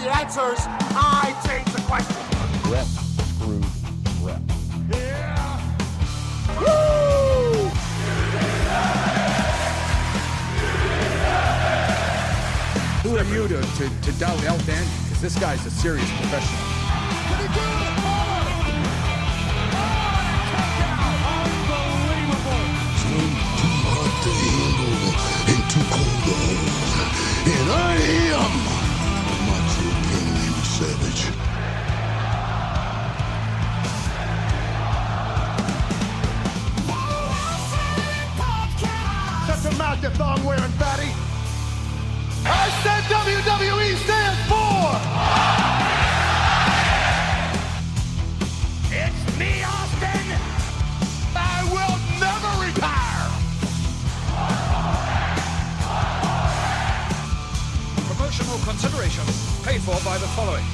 the answers, I change the question. Rep screwed rep. Yeah. Woo! Who are you to doubt El Dandy? Because this guy's a serious professional. Can he do it? Too hot to handle and too cold to hold. And I am the Macho King Randy Savage. Shut your mouth, you thong-wearing fatty. I said WWE stands for... It's me, Austin. I will never retire. Promotional consideration paid for by the following.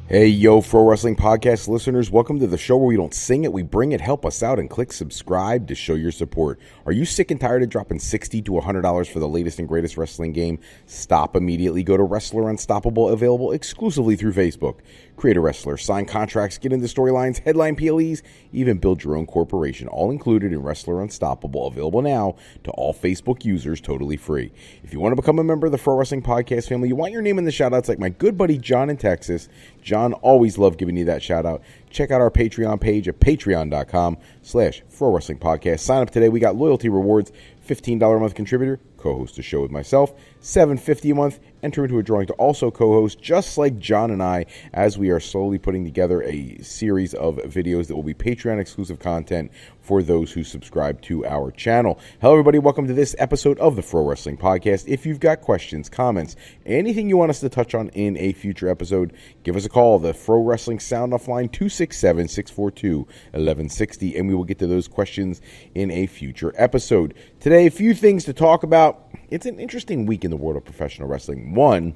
Hey, yo, Pro Wrestling Podcast listeners, welcome to the show where we don't sing it, we bring it. Help us out and click subscribe to show your support. Are you sick and tired of dropping $60 to $100 for the latest and greatest wrestling game? Stop immediately. Go to Wrestler Unstoppable, available exclusively through Facebook. Create a wrestler, sign contracts, get into storylines, headline PLEs, even build your own corporation. All included in Wrestler Unstoppable, available now to all Facebook users, totally free. If you want to become a member of the Pro Wrestling Podcast family, you want your name in the shoutouts like my good buddy John in Texas. John, always love giving you that shout out. Check out our Patreon page at patreon.com/Pro Wrestling Podcast. Sign up today. We got loyalty rewards, $15 a month contributor, co-host the show with myself, $7.50 a month, enter into a drawing to also co-host, just like John and I, as we are slowly putting together a series of videos that will be Patreon exclusive content for those who subscribe to our channel. Hello, everybody. Welcome to this episode of the Pro Wrestling Podcast. If you've got questions, comments, anything you want us to touch on in a future episode, give us a call. The Pro Wrestling Sound Off line, 267-642-1160, and we will get to those questions in a future episode. Today, a few things to talk about. It's an interesting week in the world of professional wrestling. One,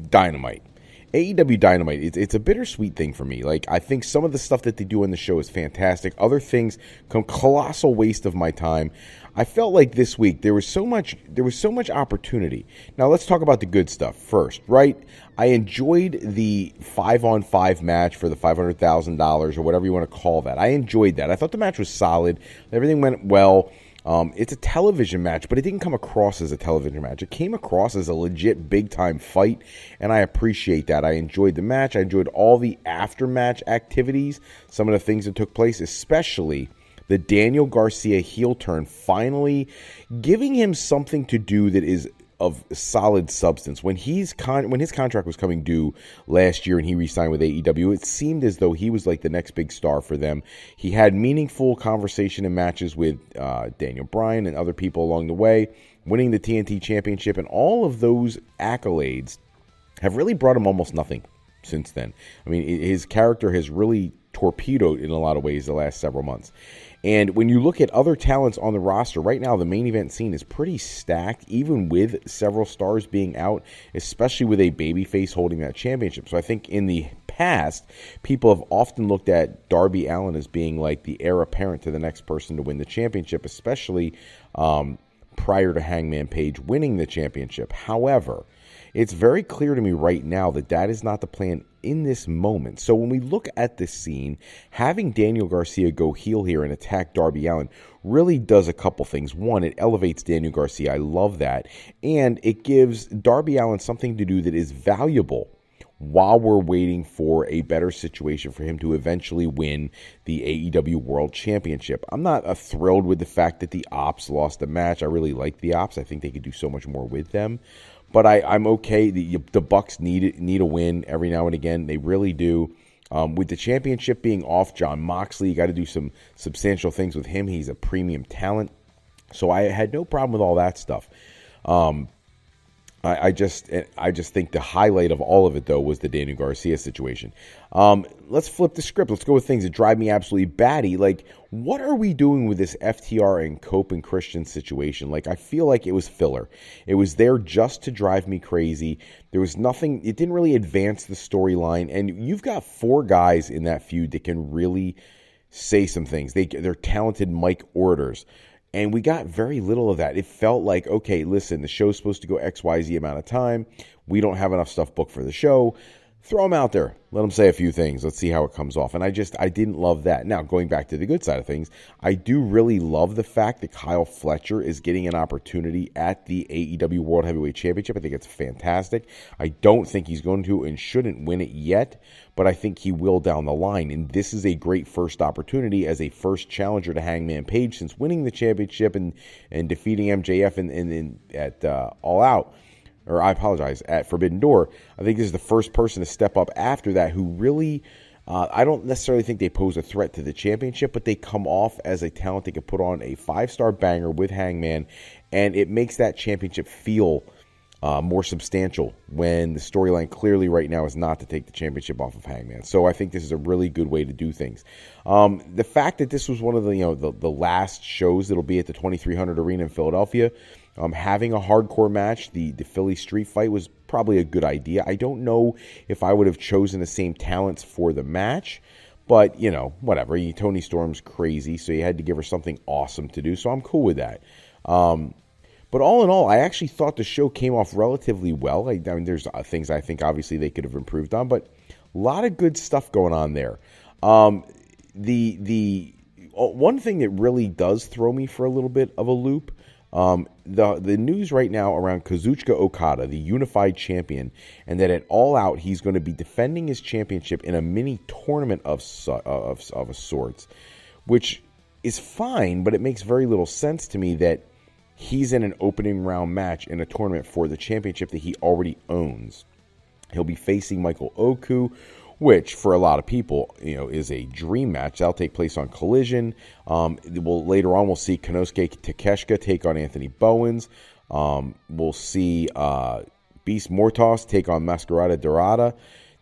Dynamite. AEW Dynamite, it's a bittersweet thing for me. Like, I think some of the stuff that they do on the show is fantastic. Other things come colossal waste of my time. I felt like this week there was so much opportunity. Now let's talk about the good stuff first, right? I enjoyed the 5-on-5 match for the $500,000 or whatever you want to call that. I enjoyed that. I thought the match was solid. Everything went well. It's a television match, but it didn't come across as a television match. It came across as a legit big-time fight, and I appreciate that. I enjoyed the match. I enjoyed all the after-match activities, some of the things that took place, especially the Daniel Garcia heel turn, finally giving him something to do that is of solid substance. When his contract was coming due last year and he re-signed with AEW, it seemed as though he was like the next big star for them. He had meaningful conversation and matches with Daniel Bryan and other people along the way, winning the TNT Championship, and all of those accolades have really brought him almost nothing since then. I mean, his character has really torpedoed in a lot of ways the last several months. And when you look at other talents on the roster, right now the main event scene is pretty stacked, even with several stars being out, especially with a babyface holding that championship. So I think in the past, people have often looked at Darby Allin as being like the heir apparent to the next person to win the championship, especially prior to Hangman Page winning the championship. However, it's very clear to me right now that that is not the plan in this moment. So when we look at this scene, having Daniel Garcia go heel here and attack Darby Allin really does a couple things. One, it elevates Daniel Garcia. I love that. And it gives Darby Allin something to do that is valuable while we're waiting for a better situation for him to eventually win the AEW World Championship. I'm not thrilled with the fact that the Ops lost the match. I really like the Ops. I think they could do so much more with them. But I'm okay. The Bucks need a win every now and again. They really do. With the championship being off Jon Moxley, you got to do some substantial things with him. He's a premium talent. So I had no problem with all that stuff. I just think the highlight of all of it, though, was the Daniel Garcia situation. Let's flip the script. Let's go with things that drive me absolutely batty. Like, what are we doing with this FTR and Cope and Christian situation? Like, I feel like it was filler. It was there just to drive me crazy. There was nothing. It didn't really advance the storyline. And you've got four guys in that feud that can really say some things. They're talented mic orators. And we got very little of that. It felt like, okay, listen, the show's supposed to go XYZ amount of time. We don't have enough stuff booked for the show. Throw them out there. Let them say a few things. Let's see how it comes off. And I didn't love that. Now, going back to the good side of things, I do really love the fact that Kyle Fletcher is getting an opportunity at the AEW World Heavyweight Championship. I think it's fantastic. I don't think he's going to and shouldn't win it yet, but I think he will down the line. And this is a great first opportunity as a first challenger to Hangman Page since winning the championship and defeating MJF at All Out. Or I apologize, at Forbidden Door. I think this is the first person to step up after that who really, I don't necessarily think they pose a threat to the championship, but they come off as a talent that can put on a 5-star banger with Hangman, and it makes that championship feel more substantial when the storyline clearly right now is not to take the championship off of Hangman. So I think this is a really good way to do things. The fact that this was one of the last shows that'll be at the 2300 Arena in Philadelphia, having a hardcore match, the Philly street fight was probably a good idea. I don't know if I would have chosen the same talents for the match, but, whatever. Toni Storm's crazy, so you had to give her something awesome to do, so I'm cool with that. But all in all, I actually thought the show came off relatively well. I mean, there's things I think obviously they could have improved on, but a lot of good stuff going on there. The one thing that really does throw me for a little bit of a loop, the news right now around Kazuchika Okada, the unified champion, and that at All Out he's going to be defending his championship in a mini tournament of sorts, which is fine, but it makes very little sense to me that he's in an opening round match in a tournament for the championship that he already owns. He'll be facing Michael Oku, which for a lot of people, is a dream match. That'll take place on Collision. Later on, we'll see Konosuke Takeshita take on Anthony Bowens. We'll see Beast Mortos take on Mascarada Dorada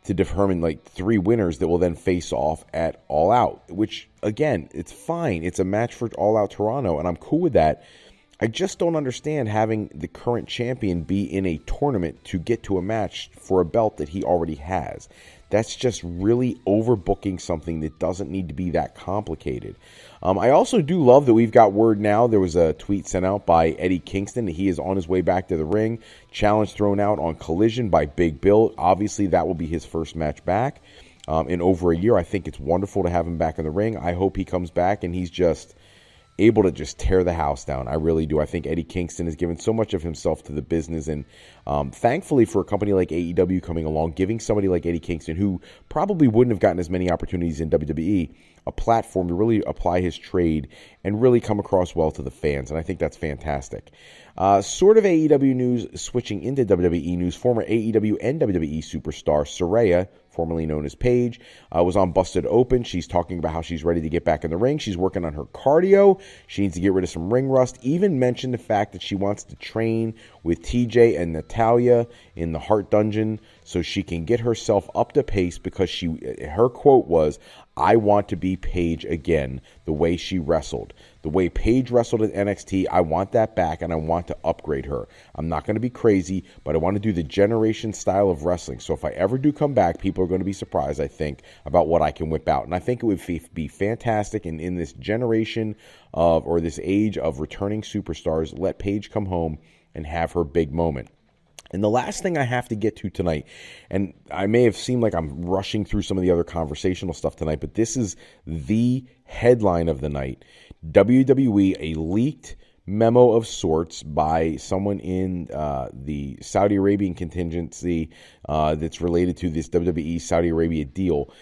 to determine 3 winners that will then face off at All Out, which, again, it's fine. It's a match for All Out Toronto, and I'm cool with that. I just don't understand having the current champion be in a tournament to get to a match for a belt that he already has. That's just really overbooking something that doesn't need to be that complicated. I also do love that we've got word now. There was a tweet sent out by Eddie Kingston that he is on his way back to the ring. Challenge thrown out on Collision by Big Bill. Obviously, that will be his first match back in over a year. I think it's wonderful to have him back in the ring. I hope he comes back and he's just able to just tear the house down. I really do. I think Eddie Kingston has given so much of himself to the business, and thankfully for a company like AEW coming along, giving somebody like Eddie Kingston, who probably wouldn't have gotten as many opportunities in WWE, a platform to really apply his trade and really come across well to the fans, and I think that's fantastic. Sort of AEW news, switching into WWE news, former AEW and WWE superstar Saraya, formerly known as Paige, was on Busted Open. She's talking about how she's ready to get back in the ring. She's working on her cardio. She needs to get rid of some ring rust. Even mentioned the fact that she wants to train with TJ and Natalia in the Heart Dungeon so she can get herself up to pace, because her quote was, "I want to be Paige again, the way she wrestled. The way Paige wrestled at NXT, I want that back, and I want to upgrade her. I'm not going to be crazy, but I want to do the generation style of wrestling. So if I ever do come back, people are going to be surprised, I think, about what I can whip out." And I think it would be fantastic. And in this generation or this age of returning superstars, let Paige come home and have her big moment. And the last thing I have to get to tonight, and I may have seemed like I'm rushing through some of the other conversational stuff tonight, but this is the headline of the night. WWE, a leaked memo of sorts by someone in the Saudi Arabian contingency that's related to this WWE Saudi Arabia deal.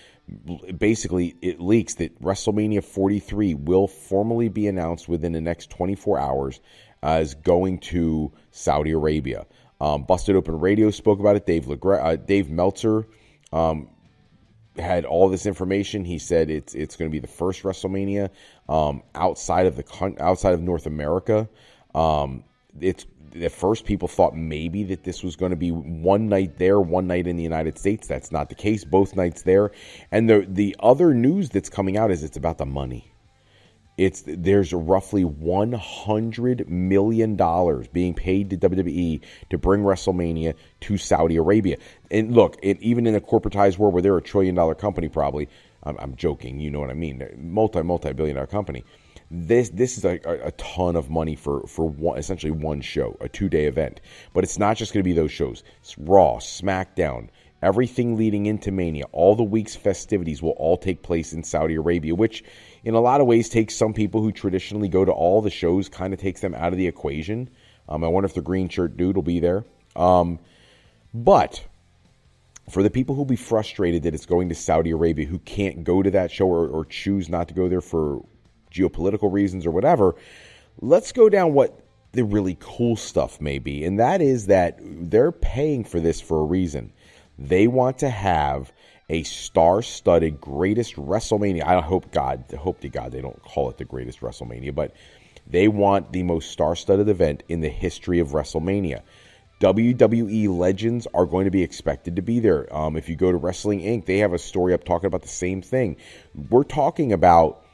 Basically, it leaks that WrestleMania 43 will formally be announced within the next 24 hours as going to Saudi Arabia. Busted Open Radio spoke about it. Dave Meltzer had all this information. He said it's going to be the first WrestleMania outside of North America. At first, people thought maybe that this was going to be one night there, one night in the United States. That's not the case. Both nights there. And the other news that's coming out is it's about the money. There's roughly $100 million being paid to WWE to bring WrestleMania to Saudi Arabia. And look, even in a corporatized world where they're $1 trillion company, probably I'm joking, you know what I mean. Multi-billion dollar company. This is a ton of money for essentially one show, a 2-day event. But it's not just going to be those shows. It's Raw, SmackDown, everything leading into Mania, all the week's festivities will all take place in Saudi Arabia, which in a lot of ways takes some people who traditionally go to all the shows, kind of takes them out of the equation. I wonder if the green shirt dude will be there. But for the people who'll be frustrated that it's going to Saudi Arabia, who can't go to that show or choose not to go there for geopolitical reasons or whatever, let's go down what the really cool stuff may be. And that is that they're paying for this for a reason. They want to have a star-studded greatest WrestleMania. I hope to God they don't call it the greatest WrestleMania, but they want the most star-studded event in the history of WrestleMania. WWE legends are going to be expected to be there. If you go to Wrestling Inc., they have a story up talking about the same thing. We're talking about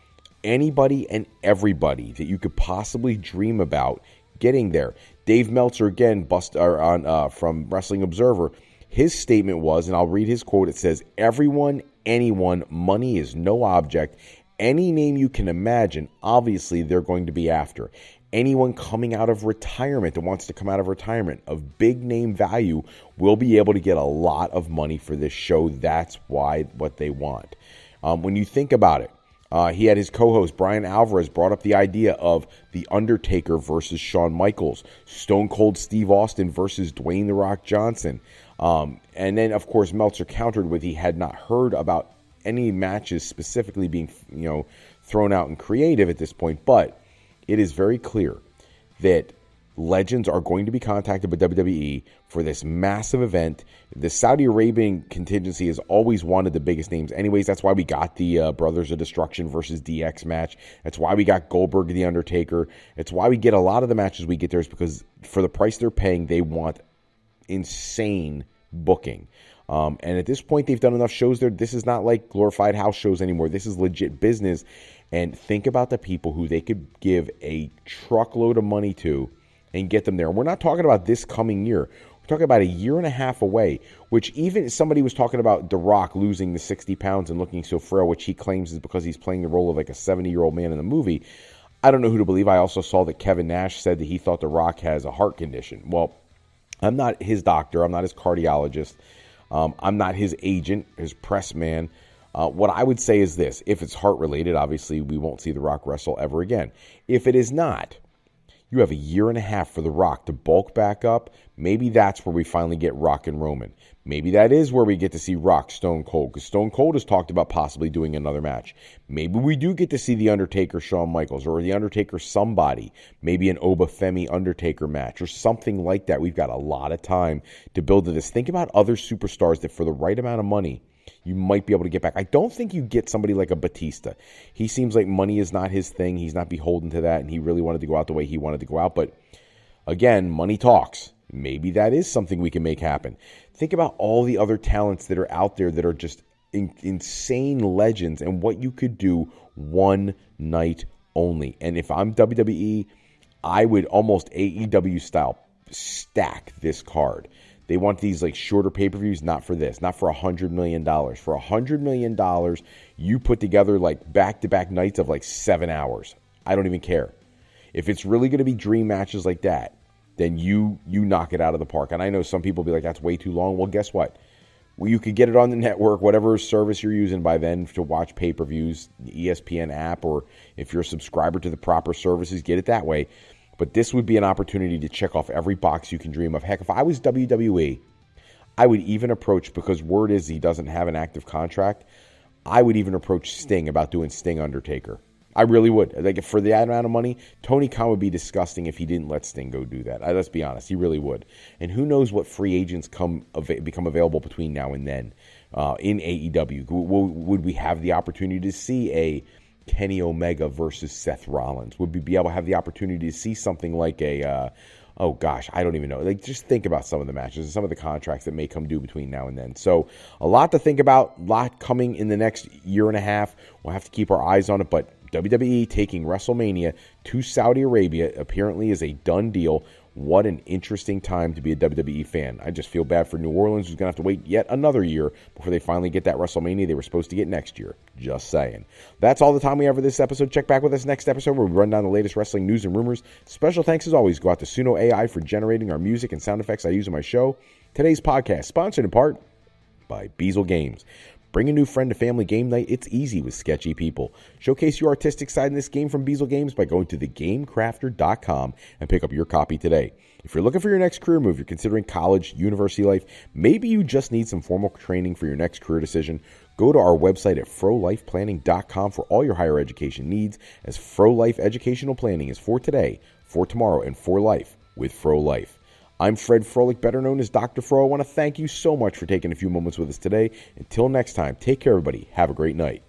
anybody and everybody that you could possibly dream about getting there. Dave Meltzer, again, from Wrestling Observer, his statement was, and I'll read his quote, it says, "Everyone, anyone, money is no object. Any name you can imagine, obviously they're going to be after. Anyone coming out of retirement that wants to come out of retirement of big name value will be able to get a lot of money for this show. That's what they want." When you think about it, he had his co-host, Brian Alvarez, brought up the idea of The Undertaker versus Shawn Michaels, Stone Cold Steve Austin versus Dwayne The Rock Johnson. And then, of course, Meltzer countered with he had not heard about any matches specifically being, thrown out in creative at this point. But it is very clear that legends are going to be contacted by WWE for this massive event. The Saudi Arabian contingency has always wanted the biggest names anyways. That's why we got the Brothers of Destruction versus DX match. That's why we got Goldberg, The Undertaker. It's why we get a lot of the matches we get there is because for the price they're paying, they want insane booking. And at this point, they've done enough shows there. This is not like glorified house shows anymore. This is legit business. And think about the people who they could give a truckload of money to and get them there. And we're not talking about this coming year. We're talking about a year and a half away, which even somebody was talking about The Rock losing the 60 pounds and looking so frail, which he claims is because he's playing the role of like a 70-year-old man in the movie. I don't know who to believe. I also saw that Kevin Nash said that he thought The Rock has a heart condition. Well, I'm not his doctor. I'm not his cardiologist. I'm not his agent, his press man. What I would say is this. If it's heart-related, obviously we won't see The Rock wrestle ever again. If it is not, you have a year and a half for The Rock to bulk back up. Maybe that's where we finally get Rock and Roman. Maybe that is where we get to see Rock Stone Cold, because Stone Cold has talked about possibly doing another match. Maybe we do get to see The Undertaker Shawn Michaels, or The Undertaker somebody, maybe an Obafemi Undertaker match or something like that. We've got a lot of time to build to this. Think about other superstars that for the right amount of money you might be able to get back. I don't think you get somebody like a Batista. He seems like money is not his thing. He's not beholden to that, and he really wanted to go out the way he wanted to go out. But again, money talks. Maybe that is something we can make happen. Think about all the other talents that are out there that are just insane legends and what you could do one night only. And if I'm WWE, I would almost AEW style stack this card. They want these like shorter pay-per-views, not for this, not for $100 million. For $100 million, you put together like back-to-back nights of like 7 hours. I don't even care. If it's really going to be dream matches like that, then you knock it out of the park. And I know some people will be like, that's way too long. Well, guess what? Well, you could get it on the network, whatever service you're using by then to watch pay-per-views, the ESPN app, or if you're a subscriber to the proper services, get it that way. But this would be an opportunity to check off every box you can dream of. Heck, if I was WWE, I would even approach, because word is he doesn't have an active contract, I would even approach Sting about doing Sting Undertaker. I really would. Like, for that amount of money, Tony Khan would be disgusting if he didn't let Sting go do that. Let's be honest, he really would. And who knows what free agents become available between now and then in AEW. Would we have the opportunity to see a Kenny Omega versus Seth Rollins? Would we be able to have the opportunity to see something like a, oh gosh, I don't even know. Like, just think about some of the matches and some of the contracts that may come due between now and then. So a lot to think about, a lot coming in the next year and a half. We'll have to keep our eyes on it, but WWE taking WrestleMania to Saudi Arabia apparently is a done deal. What an interesting time to be a WWE fan. I just feel bad for New Orleans, who's going to have to wait yet another year before they finally get that WrestleMania they were supposed to get next year. Just saying. That's all the time we have for this episode. Check back with us next episode where we run down the latest wrestling news and rumors. Special thanks, as always, go out to Suno AI for generating our music and sound effects I use in my show. Today's podcast, sponsored in part by Beazle Games. Bring a new friend to family game night. It's easy with Sketchy people. Showcase your artistic side in this game from Beazle Games by going to thegamecrafter.com and pick up your copy today. If you're looking for your next career move, you're considering college, university life, maybe you just need some formal training for your next career decision, go to our website at frolifeplanning.com for all your higher education needs, as Fro Life educational planning is for today, for tomorrow, and for life with Fro Life. I'm Fred Froelich, better known as Dr. Fro. I want to thank you so much for taking a few moments with us today. Until next time, take care, everybody. Have a great night.